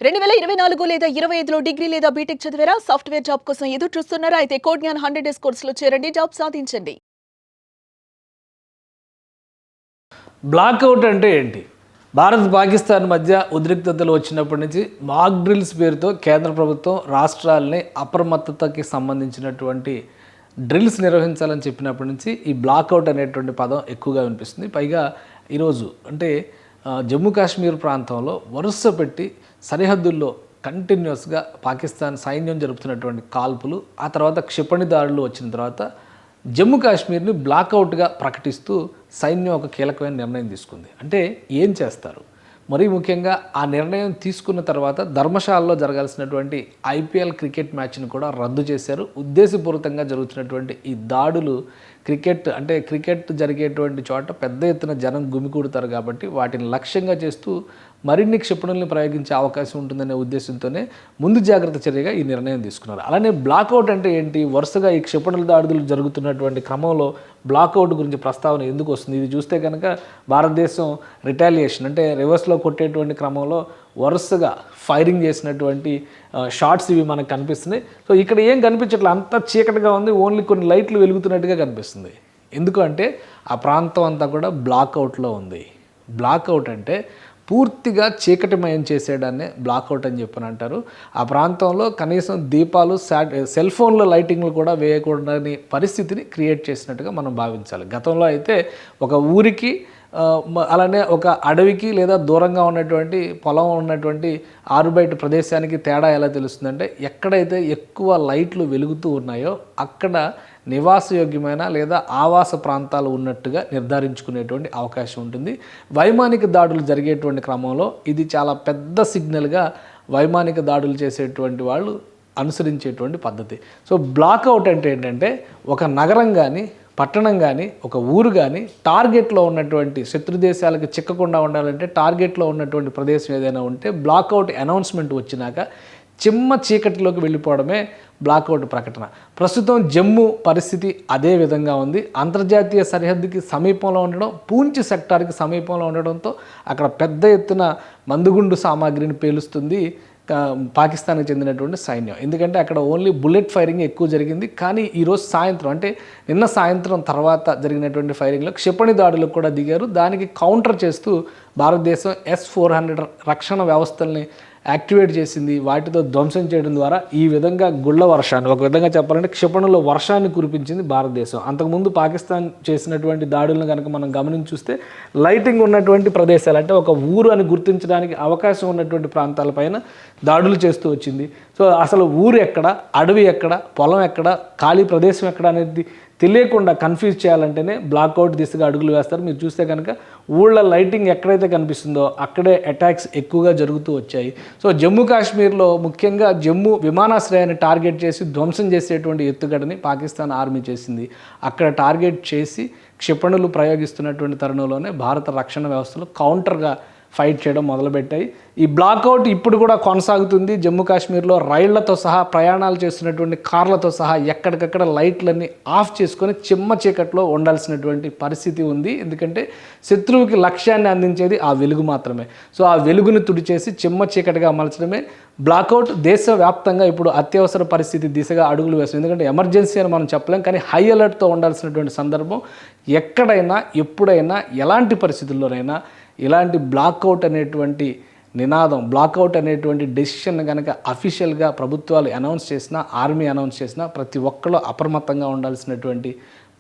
2024 లేదా 25లో డిగ్రీ లేదా బీటెక్ చదివారా? సాఫ్ట్‌వేర్ జాబ్ కోసం ఎదురు చూస్తున్నారా? అయితే కోడ్ జ్ఞాన్ 100 డేస్ కోర్సులో చేరండి. జాబ్ సాధించండి. బ్లాక్అవుట్ అంటే ఏంటి? భారత్ పాకిస్తాన్ మధ్య ఉద్రిక్తతలు వచ్చినప్పటి నుంచి మాక్ డ్రిల్స్ పేరుతో కేంద్ర ప్రభుత్వం రాష్ట్రాలని అప్రమత్తతకి సంబంధించినటువంటి డ్రిల్స్ నిర్వహించాలని చెప్పినప్పటి నుంచి ఈ బ్లాక్అవుట్ అనేటువంటి పదం ఎక్కువగా వినిపిస్తుంది. పైగా ఈరోజు అంటే జమ్మూ కాశ్మీర్ ప్రాంతంలో వరుస పెట్టి సరిహద్దుల్లో కంటిన్యూస్గా పాకిస్తాన్ సైన్యం జరుపుతున్నటువంటి కాల్పులు, ఆ తర్వాత క్షిపణి దాడులు వచ్చిన తర్వాత జమ్మూ కాశ్మీర్ని బ్లాక్అవుట్గా ప్రకటిస్తూ సైన్యం ఒక కీలకమైన నిర్ణయం తీసుకుంది. అంటే ఏం చేస్తారు? మరీ ముఖ్యంగా ఆ నిర్ణయం తీసుకున్న తర్వాత ధర్మశాలలో జరగాల్సినటువంటి ఐపీఎల్ క్రికెట్ మ్యాచ్ని కూడా రద్దు చేశారు. ఉద్దేశపూరితంగా జరుగుతున్నటువంటి ఈ దాడులు క్రికెట్ జరిగేటువంటి చోట పెద్ద ఎత్తున జనం గుమికూడతారు కాబట్టి వాటిని లక్ష్యంగా చేస్తూ మరిన్ని క్షిపణుల్ని ప్రయోగించే అవకాశం ఉంటుందనే ఉద్దేశంతోనే ముందు జాగ్రత్త చర్యగా ఈ నిర్ణయం తీసుకున్నారు. అలానే బ్లాక్అవుట్ అంటే ఏంటి? వరుసగా ఈ క్షిపణుల దాడులు జరుగుతున్నటువంటి క్రమంలో బ్లాక్అవుట్ గురించి ప్రస్తావన ఎందుకు వస్తుంది? ఇది చూస్తే కనుక భారతదేశం రిటాలియేషన్ అంటే రివర్స్లో కొట్టేటువంటి క్రమంలో వరుసగా ఫైరింగ్ చేసినటువంటి షార్ట్స్ ఇవి మనకు కనిపిస్తున్నాయి. సో ఇక్కడ ఏం కనిపించట్లేదు, అంతా చీకటిగా ఉంది, ఓన్లీ కొన్ని లైట్లు వెలుగుతున్నట్టుగా కనిపిస్తుంది. ఎందుకు అంటే ఆ ప్రాంతం అంతా కూడా బ్లాక్అవుట్లో ఉంది. బ్లాక్అవుట్ అంటే పూర్తిగా చీకటిమయం చేసేయడాన్ని బ్లాక్అవుట్ అని చెప్పని అంటారు. ఆ ప్రాంతంలో కనీసం దీపాలు సెల్ ఫోన్ల లైటింగ్లు కూడా వేయకూడని పరిస్థితిని క్రియేట్ చేసినట్టుగా మనం భావించాలి. గతంలో అయితే ఒక ఊరికి అలానే ఒక అడవికి లేదా దూరంగా ఉన్నటువంటి పొలం ఉన్నటువంటి ఆరుబయట ప్రదేశానికి తేడా ఎలా తెలుస్తుందంటే ఎక్కడైతే ఎక్కువ లైట్లు వెలుగుతూ ఉన్నాయో అక్కడ నివాసయోగ్యమైన లేదా ఆవాస ప్రాంతాలు ఉన్నట్టుగా నిర్ధారించుకునేటువంటి అవకాశం ఉంటుంది. వైమానిక దాడులు జరిగేటువంటి క్రమంలో ఇది చాలా పెద్ద సిగ్నల్గా వైమానిక దాడులు చేసేటువంటి వాళ్ళు అనుసరించేటువంటి పద్ధతి. సో బ్లాక్అవుట్ అంటే ఏంటంటే ఒక నగరం కానీ పట్టణం కానీ ఒక ఊరు కానీ టార్గెట్లో ఉన్నటువంటి శత్రు దేశాలకు చిక్కకుండా ఉండాలంటే టార్గెట్లో ఉన్నటువంటి ప్రదేశం ఏదైనా ఉంటే బ్లాక్అవుట్ అనౌన్స్మెంట్ వచ్చినాక చిమ్మ చీకటిలోకి వెళ్ళిపోవడమే బ్లాక్అవుట్ ప్రకటన. ప్రస్తుతం జమ్మూ పరిస్థితి అదే విధంగా ఉంది. అంతర్జాతీయ సరిహద్దుకి సమీపంలో ఉండడం, పూంచ్ సెక్టార్కి సమీపంలో ఉండడంతో అక్కడ పెద్ద ఎత్తున మందుగుండు సామాగ్రిని పేలుస్తుంది పాకిస్తాన్కి చెందినటువంటి సైన్యం. ఎందుకంటే అక్కడ ఓన్లీ బుల్లెట్ ఫైరింగ్ ఎక్కువ జరిగింది. కానీ ఈరోజు సాయంత్రం అంటే నిన్న సాయంత్రం తర్వాత జరిగినటువంటి ఫైరింగ్లో క్షిపణి దాడులకు కూడా దిగారు. దానికి కౌంటర్ చేస్తూ భారతదేశం S-400 రక్షణ వ్యవస్థల్ని యాక్టివేట్ చేసింది. వాటితో ధ్వంసం చేయడం ద్వారా ఈ విధంగా గుళ్ళ వర్షాన్ని, ఒక విధంగా చెప్పాలంటే క్షిపణుల వర్షాన్ని కురిపించింది భారతదేశం. అంతకుముందు పాకిస్తాన్ చేసినటువంటి దాడులను కనుక మనం గమనించి చూస్తే లైటింగ్ ఉన్నటువంటి ప్రదేశాలు అంటే ఒక ఊరు అని గుర్తించడానికి అవకాశం ఉన్నటువంటి ప్రాంతాలపైన దాడులు చేస్తూ వచ్చింది. సో అసలు ఊరు ఎక్కడ, అడవి ఎక్కడ, పొలం ఎక్కడ, ఖాళీ ప్రదేశం ఎక్కడ అనేది తెలియకుండా కన్ఫ్యూజ్ చేయాలంటేనే బ్లాక్అవుట్ దిశగా అడుగులు వేస్తారు. మీరు చూస్తే కనుక ఊళ్ళ లైటింగ్ ఎక్కడైతే కనిపిస్తుందో అక్కడే అటాక్స్ ఎక్కువగా జరుగుతూ వచ్చాయి. సో జమ్మూ కాశ్మీర్లో ముఖ్యంగా జమ్మూ విమానాశ్రయాన్ని టార్గెట్ చేసి ధ్వంసం చేసేటువంటి ఎత్తుగడని పాకిస్తాన్ ఆర్మీ చేసింది. అక్కడ టార్గెట్ చేసి క్షిపణులు ప్రయోగిస్తున్నటువంటి తరుణంలోనే భారత రక్షణ వ్యవస్థలు కౌంటర్గా ఫైట్ చేయడం మొదలుపెట్టాయి. ఈ బ్లాక్అవుట్ ఇప్పుడు కూడా కొనసాగుతుంది. జమ్మూ కాశ్మీర్లో రైళ్లతో సహా ప్రయాణాలు చేస్తున్నటువంటి కార్లతో సహా ఎక్కడికక్కడ లైట్లన్నీ ఆఫ్ చేసుకొని చిమ్మ చీకట్లో ఉండాల్సినటువంటి పరిస్థితి ఉంది. ఎందుకంటే శత్రువుకి లక్ష్యాన్ని అందించేది ఆ వెలుగు మాత్రమే. సో ఆ వెలుగుని తుడిచేసి చిమ్మ చీకటిగా మలచడమే బ్లాక్అవుట్. దేశవ్యాప్తంగా ఇప్పుడు అత్యవసర పరిస్థితి దిశగా అడుగులు వేస్తుంది. ఎందుకంటే ఎమర్జెన్సీ అని మనం చెప్పలేం, కానీ హై అలర్ట్తో ఉండాల్సినటువంటి సందర్భం. ఎక్కడైనా ఎప్పుడైనా ఎలాంటి పరిస్థితుల్లోనైనా ఇలాంటి బ్లాక్అవుట్ అనేటువంటి నినాదం, బ్లాక్అవుట్ అనేటువంటి డెసిషన్ కనుక అఫీషియల్గా ప్రభుత్వాలు అనౌన్స్ చేసినా, ఆర్మీ అనౌన్స్ చేసినా ప్రతి ఒక్కళ్ళు అప్రమత్తంగా ఉండాల్సినటువంటి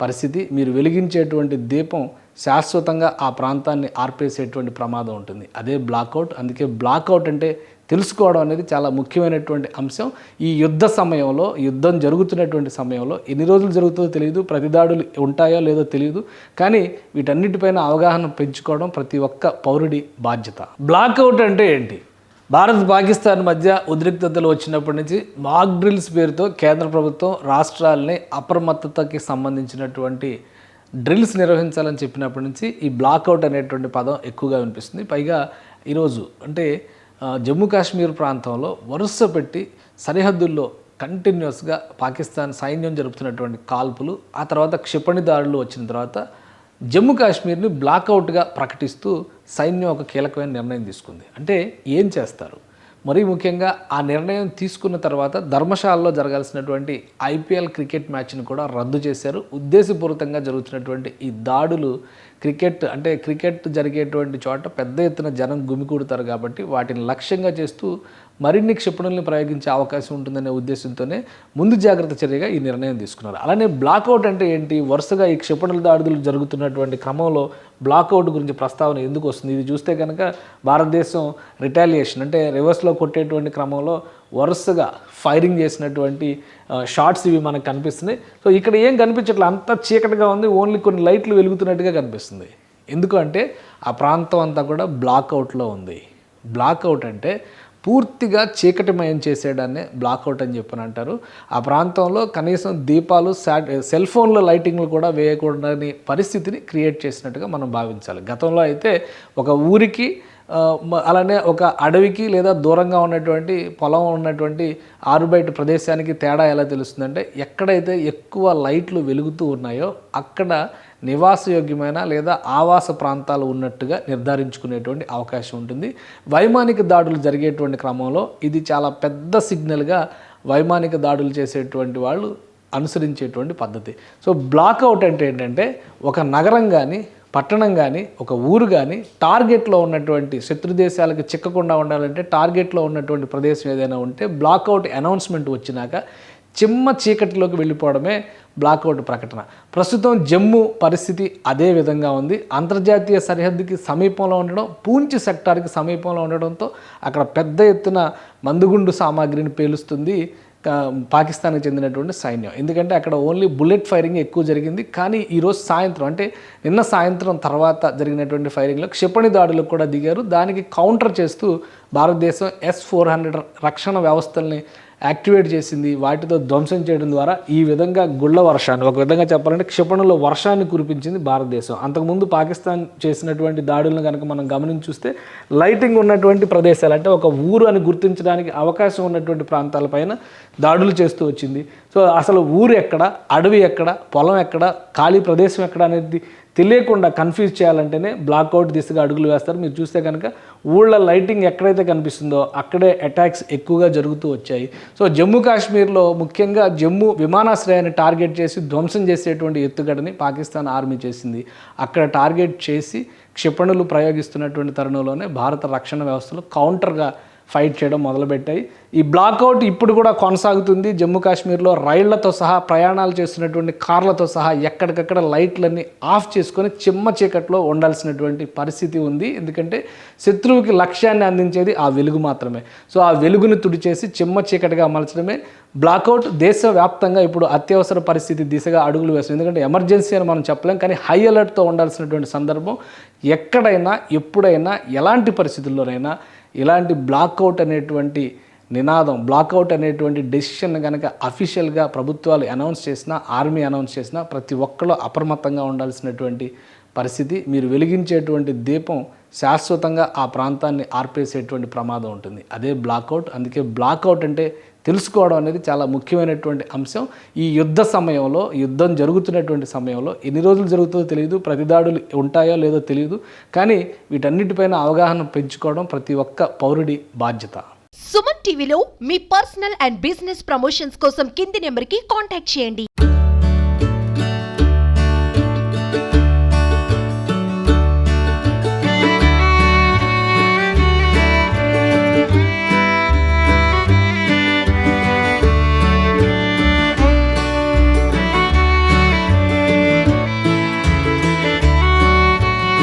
పరిస్థితి. మీరు వెలిగించేటువంటి దీపం శాశ్వతంగా ఆ ప్రాంతాన్ని ఆర్పేసేటువంటి ప్రమాదం ఉంటుంది. అదే బ్లాక్అవుట్. అందుకే బ్లాక్అవుట్ అంటే తెలుసుకోవడం అనేది చాలా ముఖ్యమైనటువంటి అంశం. ఈ యుద్ధం జరుగుతున్నటువంటి సమయంలో ఎన్ని రోజులు జరుగుతుందో తెలియదు, ప్రతిదాడులు ఉంటాయో లేదో తెలియదు, కానీ వీటన్నిటిపైన అవగాహన పెంచుకోవడం ప్రతి ఒక్క పౌరుడి బాధ్యత. బ్లాక్అవుట్ అంటే ఏంటి? భారత్ పాకిస్తాన్ మధ్య ఉద్రిక్తతలు వచ్చినప్పటి నుంచి మాక్ డ్రిల్స్ పేరుతో కేంద్ర ప్రభుత్వం రాష్ట్రాలని అప్రమత్తతకి సంబంధించినటువంటి డ్రిల్స్ నిర్వహించాలని చెప్పినప్పటి నుంచి ఈ బ్లాక్అవుట్ అనేటువంటి పదం ఎక్కువగా వినిపిస్తుంది. పైగా ఈరోజు అంటే జమ్మూ కాశ్మీర్ ప్రాంతంలో వరుస పెట్టి సరిహద్దుల్లో కంటిన్యూస్గా పాకిస్తాన్ సైన్యం జరుపుతున్నటువంటి కాల్పులు, ఆ తర్వాత క్షిపణి దాడులు వచ్చిన తర్వాత జమ్మూ కాశ్మీర్ని బ్లాక్అవుట్గా ప్రకటిస్తూ సైన్యం ఒక కీలకమైన నిర్ణయం తీసుకుంది. అంటే ఏం చేస్తారు? మరీ ముఖ్యంగా ఆ నిర్ణయం తీసుకున్న తర్వాత ధర్మశాలలో జరగాల్సినటువంటి ఐపీఎల్ క్రికెట్ మ్యాచ్ను కూడా రద్దు చేశారు. ఉద్దేశపూరితంగా జరుగుతున్నటువంటి ఈ దాడులు క్రికెట్ జరిగేటువంటి చోట పెద్ద ఎత్తున జనం గుమికూడతారు కాబట్టి వాటిని లక్ష్యంగా చేస్తూ మరిన్ని క్షిపణుల్ని ప్రయోగించే అవకాశం ఉంటుందనే ఉద్దేశంతోనే ముందు జాగ్రత్త చర్యగా ఈ నిర్ణయం తీసుకున్నారు. అలానే బ్లాక్అవుట్ అంటే ఏంటి? వరుసగా ఈ క్షిపణుల దాడులు జరుగుతున్నటువంటి క్రమంలో బ్లాక్అవుట్ గురించి ప్రస్తావన ఎందుకు వస్తుంది? ఇది చూస్తే కనుక భారతదేశం రిటాలియేషన్ అంటే రివర్స్లో కొట్టేటువంటి క్రమంలో వరుసగా ఫైరింగ్ చేసినటువంటి షార్ట్స్ ఇవి మనకు కనిపిస్తున్నాయి. సో ఇక్కడ ఏం కనిపించట్లేదు, అంతా చీకటిగా ఉంది, ఓన్లీ కొన్ని లైట్లు వెలుగుతున్నట్టుగా కనిపిస్తుంది. ఎందుకంటే ఆ ప్రాంతం అంతా కూడా బ్లాక్అవుట్లో ఉంది. బ్లాక్అవుట్ అంటే పూర్తిగా చీకటిమయం చేసేయడాన్ని బ్లాక్అవుట్ అని చెప్పని అంటారు. ఆ ప్రాంతంలో కనీసం దీపాలు సెల్ ఫోన్ల లైటింగ్లు కూడా వేయకూడని పరిస్థితిని క్రియేట్ చేసినట్టుగా మనం భావించాలి. గతంలో అయితే ఒక ఊరికి అలానే ఒక అడవికి లేదా దూరంగా ఉన్నటువంటి పొలం ఉన్నటువంటి ఆరుబయట ప్రదేశానికి తేడా ఎలా తెలుస్తుందంటే ఎక్కడైతే ఎక్కువ లైట్లు వెలుగుతూ ఉన్నాయో అక్కడ నివాసయోగ్యమైన లేదా ఆవాస ప్రాంతాలు ఉన్నట్టుగా నిర్ధారించుకునేటువంటి అవకాశం ఉంటుంది. వైమానిక దాడులు జరిగేటువంటి క్రమంలో ఇది చాలా పెద్ద సిగ్నల్గా వైమానిక దాడులు చేసేటువంటి వాళ్ళు అనుసరించేటువంటి పద్ధతి. సో బ్లాక్అవుట్ అంటే ఏంటంటే ఒక నగరం కానీ పట్టణం కానీ ఒక ఊరు కానీ టార్గెట్లో ఉన్నటువంటి శత్రు దేశాలకు చిక్కకుండా ఉండాలంటే టార్గెట్లో ఉన్నటువంటి ప్రదేశం ఏదైనా ఉంటే బ్లాక్అవుట్ అనౌన్స్మెంట్ వచ్చినాక చిమ్మ చీకటిలోకి వెళ్ళిపోవడమే బ్లాక్అవుట్ ప్రకటన. ప్రస్తుతం జమ్మూ పరిస్థితి అదే విధంగా ఉంది. అంతర్జాతీయ సరిహద్దుకి సమీపంలో ఉండడం, పూంచ్ సెక్టార్కి సమీపంలో ఉండడంతో అక్కడ పెద్ద ఎత్తున మందుగుండు సామాగ్రిని పేలుస్తుంది పాకిస్తాన్కి చెందినటువంటి సైన్యం. ఎందుకంటే అక్కడ ఓన్లీ బుల్లెట్ ఫైరింగ్ ఎక్కువ జరిగింది. కానీ ఈరోజు సాయంత్రం అంటే నిన్న సాయంత్రం తర్వాత జరిగినటువంటి ఫైరింగ్లో క్షిపణి దాడులకు కూడా దిగారు. దానికి కౌంటర్ చేస్తూ భారతదేశం S-400 రక్షణ వ్యవస్థల్ని యాక్టివేట్ చేసింది. వాటితో ధ్వంసం చేయడం ద్వారా ఈ విధంగా గుళ్ళ వర్షాన్ని, ఒక విధంగా చెప్పాలంటే క్షిపణుల వర్షాన్ని కురిపించింది భారతదేశం. అంతకుముందు పాకిస్తాన్ చేసినటువంటి దాడులను కనుక మనం గమనించి చూస్తే లైటింగ్ ఉన్నటువంటి ప్రదేశాలు అంటే ఒక ఊరు అని గుర్తించడానికి అవకాశం ఉన్నటువంటి ప్రాంతాలపైన దాడులు చేస్తూ వచ్చింది. సో అసలు ఊరు ఎక్కడ, అడవి ఎక్కడ, పొలం ఎక్కడ, ఖాళీ ప్రదేశం ఎక్కడ అనేది తెలియకుండా కన్ఫ్యూజ్ చేయాలంటేనే బ్లాక్అవుట్ దిశగా అడుగులు వేస్తారు. మీరు చూస్తే కనుక ఊళ్ళ లైటింగ్ ఎక్కడైతే కనిపిస్తుందో అక్కడే అటాక్స్ ఎక్కువగా జరుగుతూ వచ్చాయి. సో జమ్మూ కాశ్మీర్లో ముఖ్యంగా జమ్మూ విమానాశ్రయాన్ని టార్గెట్ చేసి ధ్వంసం చేసేటువంటి ఎత్తుగడని పాకిస్తాన్ ఆర్మీ చేసింది. అక్కడ టార్గెట్ చేసి క్షిపణులు ప్రయోగిస్తున్నటువంటి తరుణంలోనే భారత రక్షణ వ్యవస్థలు కౌంటర్గా ఫైట్ చేయడం మొదలుపెట్టాయి. ఈ బ్లాక్అవుట్ ఇప్పుడు కూడా కొనసాగుతుంది. జమ్మూ కాశ్మీర్లో రైళ్లతో సహా ప్రయాణాలు చేస్తున్నటువంటి కార్లతో సహా ఎక్కడికక్కడ లైట్లన్నీ ఆఫ్ చేసుకొని చిమ్మ చీకట్లో ఉండాల్సినటువంటి పరిస్థితి ఉంది. ఎందుకంటే శత్రువుకి లక్ష్యాన్ని అందించేది ఆ వెలుగు మాత్రమే. సో ఆ వెలుగుని తుడిచేసి చిమ్మ చీకటిగా మలచడమే బ్లాక్అవుట్. దేశవ్యాప్తంగా ఇప్పుడు అత్యవసర పరిస్థితి దిశగా అడుగులు వేస్తుంది. ఎందుకంటే ఎమర్జెన్సీ అని మనం చెప్పలేం, కానీ హై అలర్ట్తో ఉండాల్సినటువంటి సందర్భం. ఎక్కడైనా ఎప్పుడైనా ఎలాంటి పరిస్థితుల్లోనైనా ఇలాంటి బ్లాక్అవుట్ అనేటువంటి నినాదం, బ్లాక్అవుట్ అనేటువంటి డెసిషన్ కనుక అఫీషియల్గా ప్రభుత్వాలు అనౌన్స్ చేసినా, ఆర్మీ అనౌన్స్ చేసినా ప్రతి ఒక్కళ్ళు అప్రమత్తంగా ఉండాల్సినటువంటి పరిస్థితి. మీరు వెలిగించేటువంటి దీపం శాశ్వతంగా ఆ ప్రాంతాన్ని ఆర్పేసేటువంటి ప్రమాదం ఉంటుంది. అదే బ్లాక్అవుట్. అందుకే బ్లాక్అవుట్ అంటే తెలుసుకోవడం అనేది చాలా ముఖ్యమైనటువంటి అంశం. ఈ యుద్ధ సమయంలో, యుద్ధం జరుగుతున్నటువంటి సమయంలో ఎన్ని రోజులు జరుగుతుందో తెలియదు, ప్రతిదాడులు ఉంటాయో లేదో తెలియదు, కానీ వీటన్నిటిపైన అవగాహన పెంచుకోవడం ప్రతి ఒక్క పౌరుడి బాధ్యత. సుమన్ టీవీలో మీ పర్సనల్ అండ్ బిజినెస్ ప్రమోషన్స్ కోసం కింది నెంబర్కి కాంటాక్ట్ చేయండి.